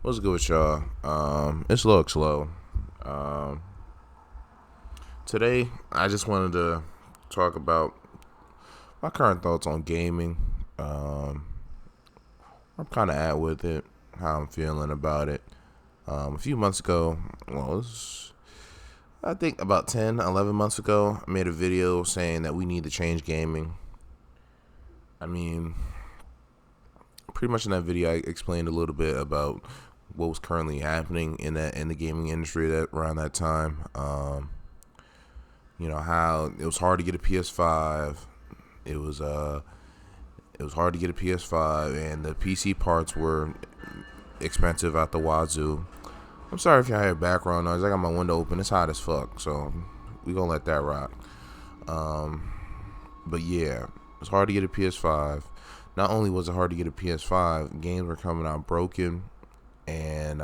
What's good with y'all? It's LohxLoh. Um, Today, I just wanted to talk about my current thoughts on gaming. Um, I'm kind of at with it, how I'm feeling about it. A few months ago, I think about 10, 11 months ago, I made a video saying that we need to change gaming. I mean, pretty much in that video, I explained a little bit about what was currently happening in the gaming industry that around that time. How it was hard to get a PS5. It was it was hard to get a PS5, and the PC parts were expensive out the wazoo. I'm sorry if y'all hear background noise. I got my window open. It's hot as fuck, so we gonna let that rock. Um, but yeah, it's hard to get a PS5. Not only was it hard to get a PS5, games were coming out broken, and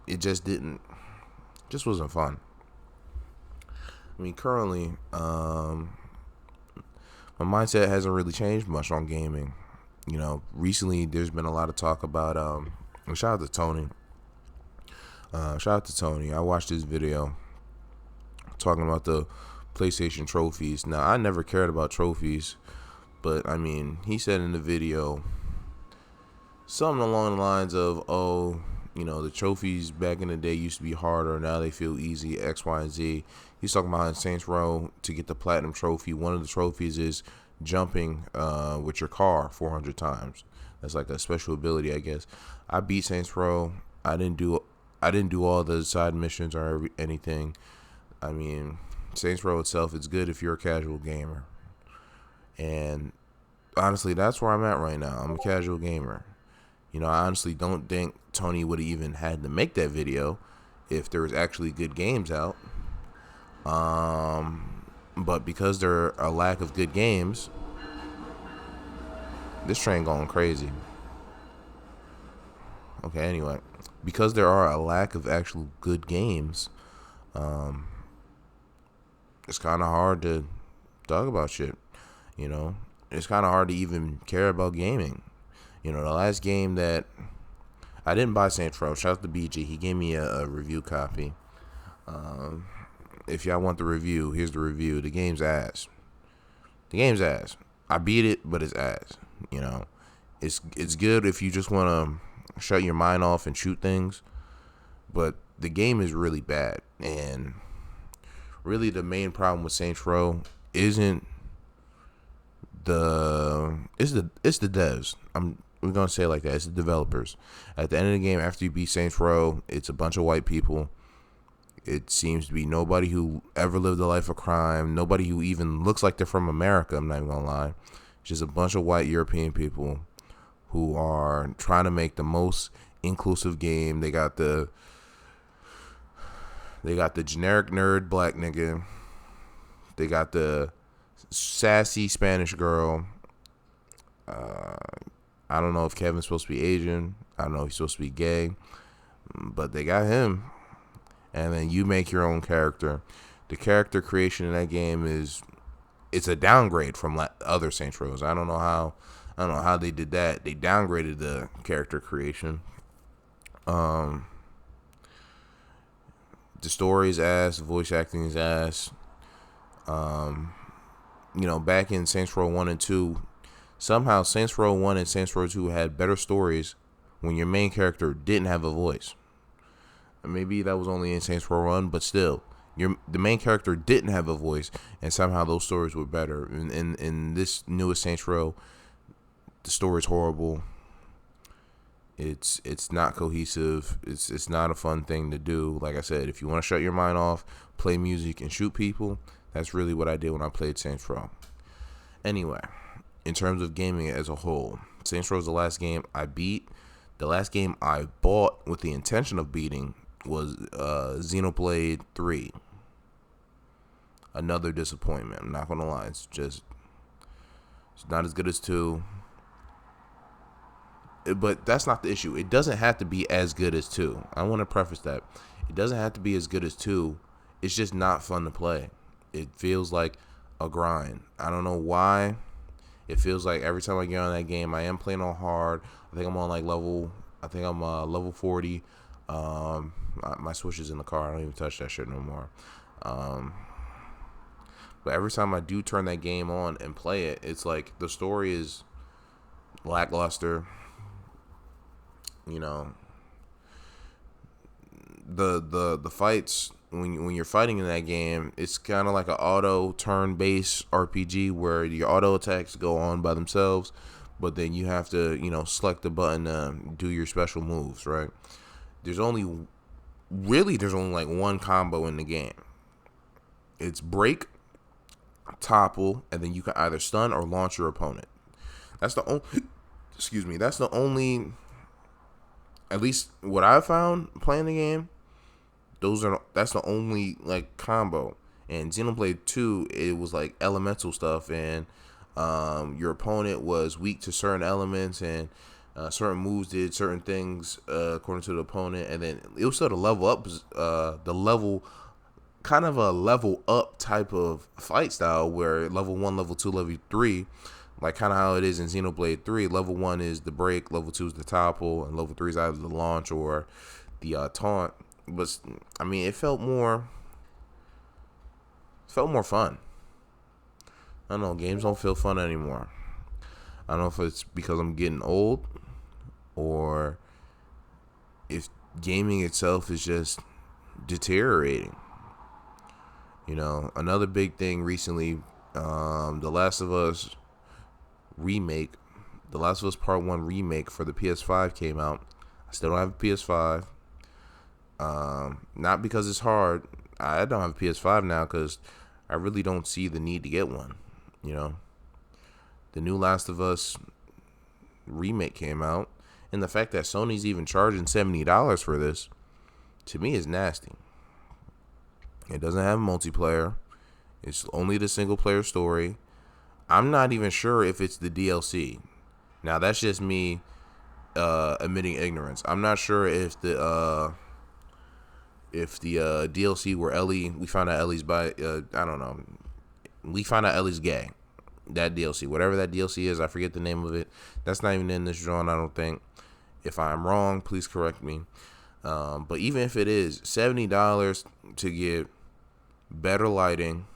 it just wasn't fun. I mean, currently, my mindset hasn't really changed much on gaming. Recently there's been a lot of talk about shout out to Tony. Shout out to Tony. I watched his video talking about the PlayStation trophies. Now, I never cared about trophies, but I mean, he said in the video something along the lines of, the trophies back in the day used to be harder. Now they feel easy, X, Y, and Z. He's talking about in Saints Row, to get the platinum trophy, one of the trophies is jumping with your car 400 times. That's like a special ability, I guess. I beat Saints Row. I didn't do all the side missions or anything. I mean, Saints Row itself is good if you're a casual gamer. And honestly, that's where I'm at right now. I'm a casual gamer. I honestly don't think Tony would have even had to make that video if there was actually good games out. But because there are a lack of good games, this train going crazy. Okay, anyway, because there are a lack of actual good games, it's kind of hard to talk about shit. It's kind of hard to even care about gaming. The last game that I didn't buy Saints Row. Shout out to BG. He gave me a review copy. If y'all want the review, here's the review. The game's ass. The game's ass. I beat it, but it's ass. It's good if you just want to shut your mind off and shoot things, but the game is really bad. And really, the main problem with Saints Row isn't it's the devs. We're gonna say it like that. It's the developers. At the end of the game, after you beat Saints Row, it's a bunch of white people. It seems to be nobody who ever lived a life of crime. Nobody who even looks like they're from America. I'm not even gonna lie. It's just a bunch of white European people who are trying to make the most inclusive game. They got the generic nerd black nigga. They got the sassy Spanish girl. I don't know if Kevin's supposed to be Asian. I don't know if he's supposed to be gay. But they got him. And then you make your own character. The character creation in that game it's a downgrade from other Saints Rows. I don't know how they did that. They downgraded the character creation. The story's ass. Voice acting is ass. Back in Saints Row 1 and 2, somehow Saints Row 1 and Saints Row 2 had better stories when your main character didn't have a voice. Maybe that was only in Saints Row 1, but still, the main character didn't have a voice, and somehow those stories were better. In this newest Saints Row, the story's horrible. It's not cohesive. It's not a fun thing to do. Like I said, if you want to shut your mind off, play music, and shoot people, that's really what I did when I played Saints Row. Anyway, in terms of gaming as a whole, Saints Row is the last game I beat. The last game I bought with the intention of beating was Xenoblade 3. Another disappointment. I'm not going to lie. It's not as good as 2. But that's not the issue. It doesn't have to be as good as 2. I want to preface that. It doesn't have to be as good as 2. It's just not fun to play. It feels like a grind. I don't know why. It feels like every time I get on that game, I am playing on hard. I think I'm on like level. I think I'm level 40. My Switch is in the car. I don't even touch that shit no more. But every time I do turn that game on and play it, it's like the story is lackluster. You know, the fights when you're fighting in that game, it's kind of like an auto turn based RPG where your auto attacks go on by themselves, but then you have to select the button to do your special moves. Right? There's only like one combo in the game. It's break, topple, and then you can either stun or launch your opponent. That's the only. Excuse me. That's the only. At least what I found playing the game. That's the only like combo. And Xenoblade 2, it was like elemental stuff, and your opponent was weak to certain elements, and certain moves did certain things according to the opponent, and then it was sort of level up, kind of a level up type of fight style where level 1, level 2, level 3, like kind of how it is in Xenoblade 3. Level 1 is the break, level 2 is the topple, and level 3 is either the launch or the taunt. But I mean, it felt more fun. I don't know, games don't feel fun anymore. I don't know if it's because I'm getting old or if gaming itself is just deteriorating. Another big thing recently, The Last of Us remake, The Last of Us Part 1 remake for the PS5 came out. I still don't have a PS5. Not because it's hard. I don't have a PS5 now because I really don't see the need to get one. The new Last of Us remake came out, and the fact that Sony's even charging $70 for this, to me, is nasty. It doesn't have multiplayer. It's only the single player story. I'm not even sure if it's the DLC. Now that's just me admitting ignorance. I'm not sure if the DLC where we found out Ellie's I don't know. We found out Ellie's gay. That DLC, whatever that DLC is, I forget the name of it. That's not even in this drawing, I don't think. If I'm wrong, please correct me. But even if it is, $70 to get better lighting.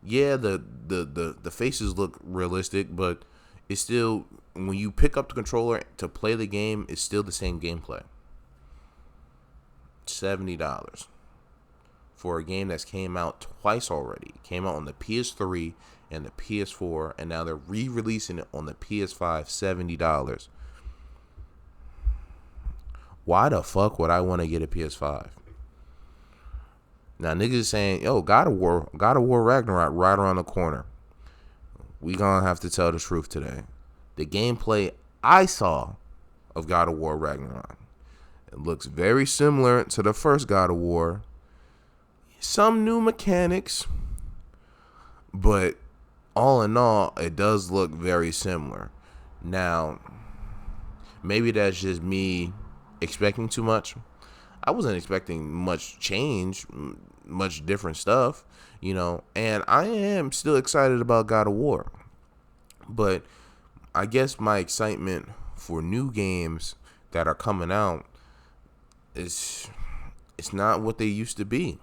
Yeah, the faces look realistic, but it's still, when you pick up the controller to play the game, it's still the same gameplay. $70 for a game that's came out twice already. It came out on the PS3 and the PS4, and now they're re-releasing it on the PS5. $70. Why the fuck would I want to get a PS5? Now niggas is saying, yo, God of War Ragnarok right around the corner. We gonna have to tell the truth today. The gameplay I saw of God of War Ragnarok, it looks very similar to the first God of War. Some new mechanics, but all in all, it does look very similar. Now, maybe that's just me expecting too much. I wasn't expecting much change, much different stuff, and I am still excited about God of War. But I guess my excitement for new games that are coming out it's not what they used to be.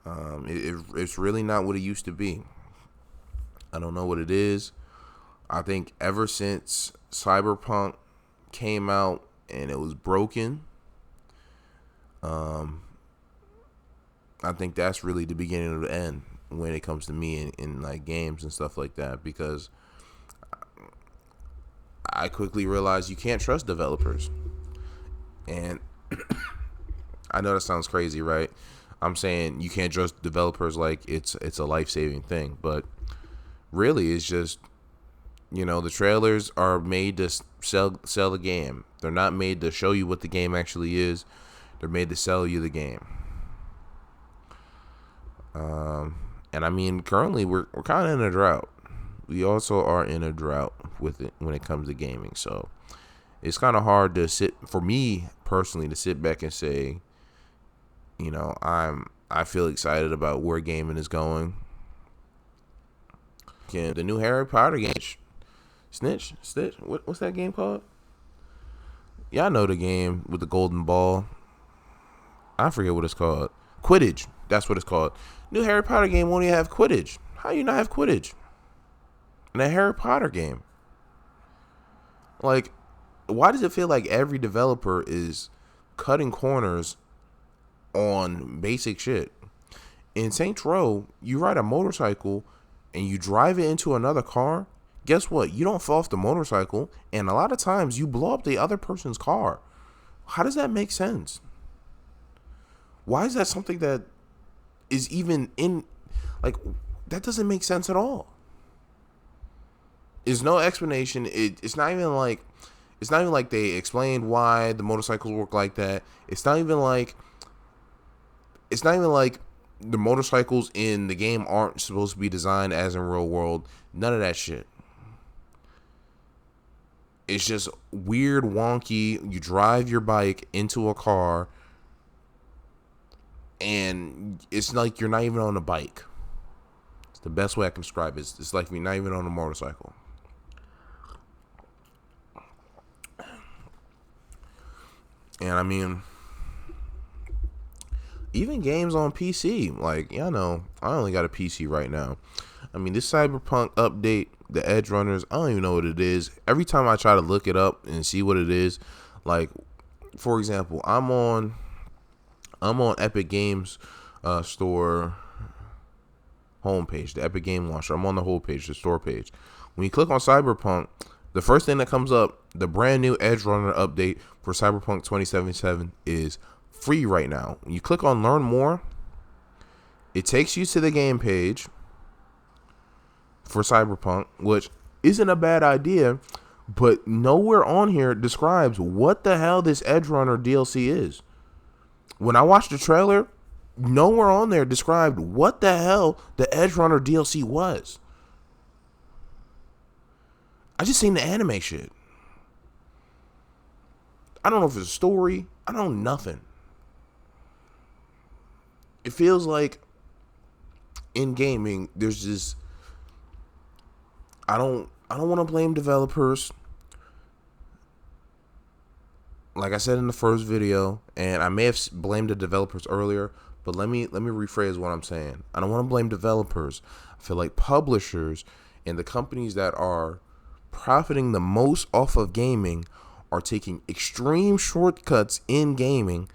It's really not what it used to be. I don't know what it is. I think ever since Cyberpunk came out and it was broken, I think that's really the beginning of the end when it comes to me in like games and stuff like that, because I quickly realized you can't trust developers. And I know that sounds crazy, right? I'm saying you can't trust developers like it's a life-saving thing, but really it's just, the trailers are made to sell the game. They're not made to show you what the game actually is. They're made to sell you the game. And I mean, currently we're kind of in a drought. We also are in a drought with it when it comes to gaming. So it's kind of hard for me personally to sit back and say, I feel excited about where gaming is going. The new Harry Potter game. Stitch. What's that game called? Y'all know the game with the golden ball. I forget what it's called. Quidditch. That's what it's called. New Harry Potter game won't even have Quidditch. How you not have Quidditch in a Harry Potter game? Like, why does it feel like every developer is cutting corners on basic shit? In Saints Row, you ride a motorcycle and you drive it into another car. Guess what? You don't fall off the motorcycle, and a lot of times you blow up the other person's car. How does that make sense? Why is that something that is even in, like, that doesn't make sense at all. There's no explanation. It's not even like they explained why the motorcycles work like that. It's not even like the motorcycles in the game aren't supposed to be designed as in real world. None of that shit. It's just weird, wonky. You drive your bike into a car, and it's like you're not even on a bike. It's the best way I can describe it. It's like you're not even on a motorcycle. And I mean, even games on PC, like, y'all know, I only got a PC right now. I mean, this Cyberpunk update, the Edge Runners, I don't even know what it is. Every time I try to look it up and see what it is, like, for example, I'm on Epic Games store homepage, the Epic Game Launcher. I'm on the whole page, the store page. When you click on Cyberpunk, the first thing that comes up, the brand new Edge Runner update for Cyberpunk 2077 is free right now. When you click on Learn More, it takes you to the game page for Cyberpunk, which isn't a bad idea, but nowhere on here describes what the hell this Edge Runner DLC is. When I watched the trailer, nowhere on there described what the hell the Edge Runner DLC was. I just seen the anime shit. I don't know if it's a story. I don't know nothing. It feels like in gaming, there's just, I don't want to blame developers. Like I said in the first video, and I may have blamed the developers earlier, but let me rephrase what I'm saying. I don't want to blame developers. I feel like publishers and the companies that are profiting the most off of gaming are taking extreme shortcuts in gaming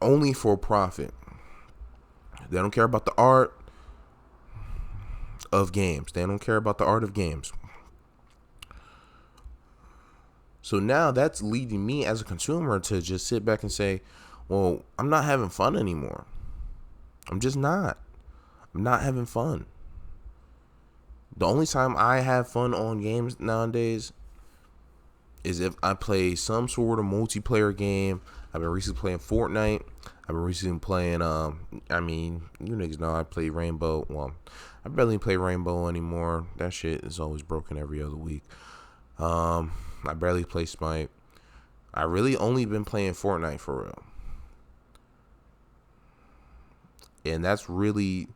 only for profit. They don't care about the art of games. They don't care about the art of games. So now that's leading me as a consumer to just sit back and say, well, I'm not having fun anymore. I'm just not. I'm not having fun. The only time I have fun on games nowadays is if I play some sort of multiplayer game. I've been recently playing Fortnite. I've been recently playing, I mean, you niggas know I play Rainbow. Well, I barely play Rainbow anymore. That shit is always broken every other week. I barely play Smite. I really only been playing Fortnite for real. And that's really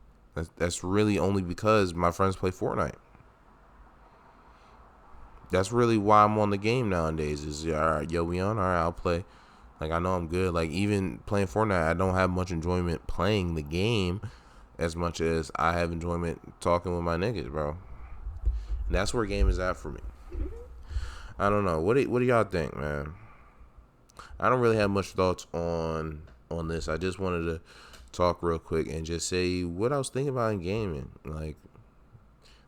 only because my friends play Fortnite. That's really why I'm on the game nowadays. Is, all right, yo, we on? All right, I'll play. Like, I know I'm good. Like, even playing Fortnite, I don't have much enjoyment playing the game as much as I have enjoyment talking with my niggas, bro. And that's where game is at for me. I don't know. What do y'all think, man? I don't really have much thoughts on this. I just wanted to talk real quick and just say what I was thinking about in gaming. Like,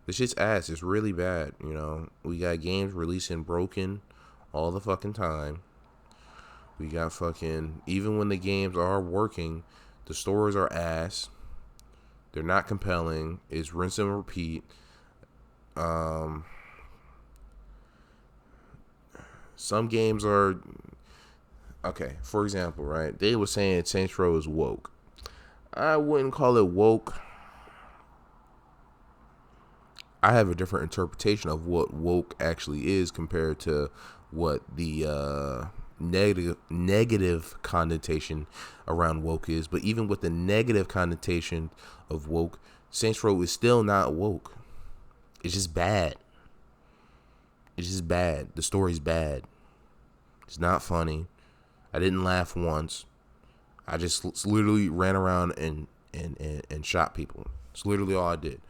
this shit's ass. It's really bad, you know. We got games releasing broken all the fucking time. We got fucking, even when the games are working, the stories are ass. They're not compelling. It's rinse and repeat. Some games are, okay, for example, right? They were saying Saints Row is woke. I wouldn't call it woke. I have a different interpretation of what woke actually is compared to what the negative connotation around woke is. But even with the negative connotation of woke, Saints Row is still not woke. It's just bad. It's just bad. The story's bad. It's not funny. I didn't laugh once. I just literally ran around and shot people. It's literally all I did.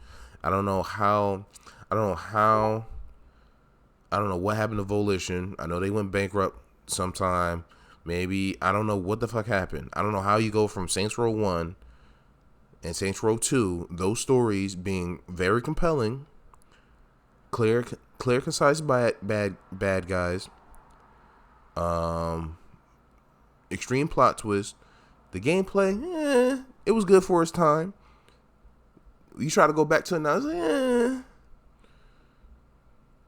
I don't know how. I don't know how. I don't know what happened to Volition. I know they went bankrupt sometime. Maybe. I don't know what the fuck happened. I don't know how you go from Saints Row 1 and Saints Row 2, those stories being very compelling, clear, concise, bad guys, extreme plot twist. The gameplay, it was good for its time. You try to go back to it now, it's like,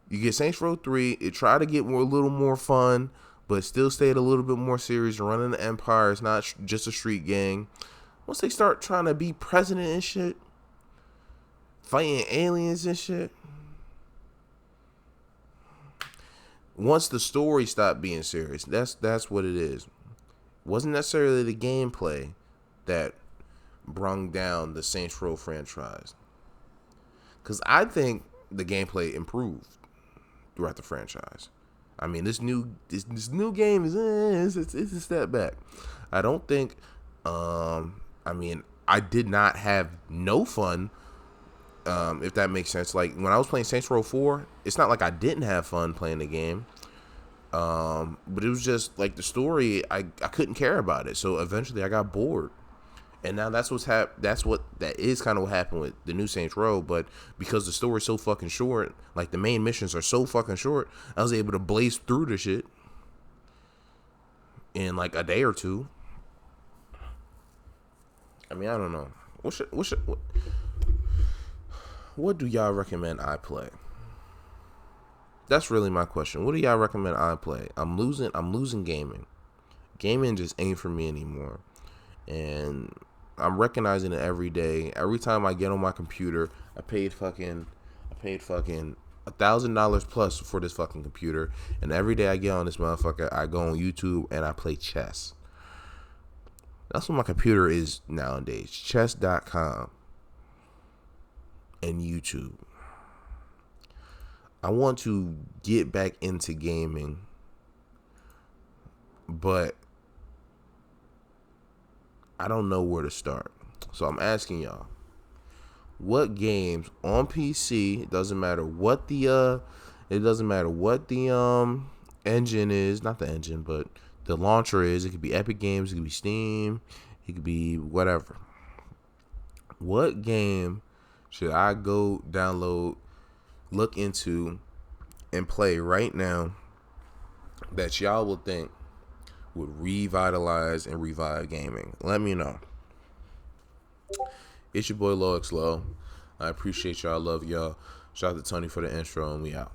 You get Saints Row 3, it tried to get a little more fun, but still stayed a little bit more serious. Running the Empire, it's not just a street gang. Once they start trying to be president and shit, fighting aliens and shit, once the story stopped being serious, that's what it is. It wasn't necessarily the gameplay that brung down the Saints Row franchise, because I think the gameplay improved throughout the franchise. I mean, this new game is it's a step back. I don't think. I mean, I did not have no fun. If that makes sense. Like when I was playing Saints Row 4, it's not like I didn't have fun playing the game. But it was just like the story. I couldn't care about it. So eventually, I got bored. And now that is kind of what happened with the new Saints Row. But because the story's so fucking short, like the main missions are so fucking short, I was able to blaze through the shit in like a day or two. I mean, I don't know. What do y'all recommend I play? That's really my question. What do y'all recommend I play? I'm losing gaming. Gaming just ain't for me anymore. And I'm recognizing it every day. Every time I get on my computer, I paid fucking $1,000 plus for this fucking computer. And every day I get on this motherfucker, I go on YouTube and I play chess. That's what my computer is nowadays. Chess.com and YouTube. I want to get back into gaming, but I don't know where to start. So I'm asking y'all, what games on PC, it doesn't matter what the engine is, not the engine, but the launcher is. It could be Epic Games, it could be Steam, it could be whatever. What game should I go download, look into, and play right now that y'all will think would revitalize and revive gaming? Let me know. It's your boy LohxLoh. I appreciate y'all. I love y'all. Shout out to Tony for the intro, and we out.